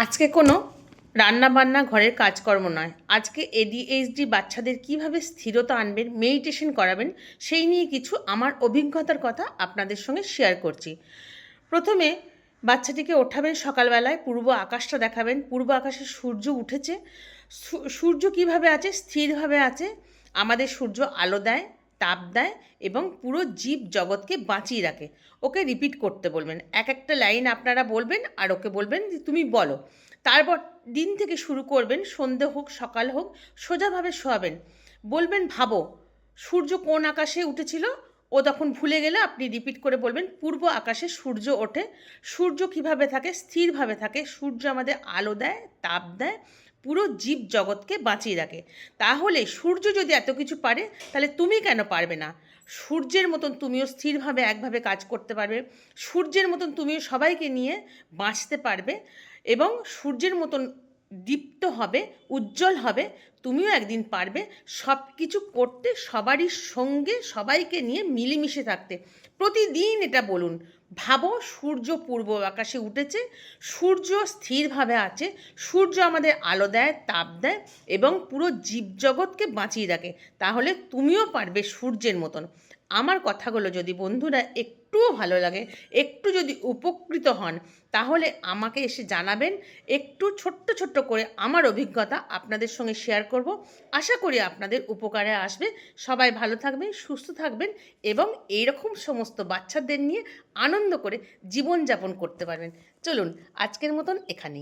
আজকে কোনো রান্নাবান্না ঘরের কাজকর্ম নয়। আজকে এডিএইচডি বাচ্চাদের কিভাবে স্থিরতা আনবেন, মেডিটেশন করাবেন, সেই নিয়ে কিছু আমার অভিজ্ঞতার কথা আপনাদের সঙ্গে শেয়ার করছি। প্রথমে বাচ্চাটিকে ওঠাবেন, সকালবেলায় পূর্ব আকাশটা দেখাবেন। পূর্ব আকাশে সূর্য উঠেছে। সূর্য কিভাবে আছে? স্থিরভাবে আছে। আমাদের সূর্য আলো দেয়, তাপ দেয় এবং পুরো জীব জগৎকে বাঁচিয়ে রাখে। ওকে রিপিট করতে বলবেন, এক একটা লাইন আপনারা বলবেন আর ওকে বলবেন যে তুমি বলো। তারপর দিন থেকে শুরু করবেন, সন্ধে হোক সকাল হোক, সোজাভাবে শোয়াবেন। বলবেন ভাবো সূর্য কোন আকাশে উঠেছিল। ও তখন ভুলে গেলে আপনি রিপিট করে বলবেন পূর্ব আকাশে সূর্য ওঠে। সূর্য কিভাবে থাকে? স্থিরভাবে থাকে। সূর্য আমাদের আলো দেয়, তাপ দেয়, পুরো জীব জগৎকে বাঁচিয়ে রাখে। তাহলে সূর্য যদি এত কিছু পারে, তাহলে তুমি কেন পারবে না? সূর্যের মতন তুমিও স্থিরভাবে একভাবে কাজ করতে পারবে। সূর্যের মতন তুমিও সবাইকে নিয়ে বাঁচতে পারবে এবং সূর্যের মতন দীপ্ত হবে, উজ্জ্বল হবে। তুমিও একদিন পারবে সব কিছু করতে, সবারই সঙ্গে সবাইকে নিয়ে মিলেমিশে থাকতে। প্রতিদিন এটা বলুন, ভাবো সূর্য পূর্ব আকাশে উঠেছে, সূর্য স্থিরভাবে আছে, সূর্য আমাদের আলো দেয়, তাপ দেয় এবং পুরো জীবজগৎকে বাঁচিয়ে রাখে। তাহলে তুমিও পারবে সূর্যের মতন। আমার কথাগুলো যদি বন্ধুরা একটুও ভালো লাগে, একটু যদি উপকৃত হন, তাহলে আমাকে এসে জানাবেন। একটু ছোট্ট ছোট্ট করে আমার অভিজ্ঞতা আপনাদের সঙ্গে শেয়ার করব। আশা করি আপনাদের উপকারে আসবে। সবাই ভালো থাকবেন, সুস্থ থাকবেন এবং এইরকম সমস্ত বাচ্চাদের নিয়ে আনন্দ করে জীবনযাপন করতে পারবেন। চলুন আজকের মতন এখানেই।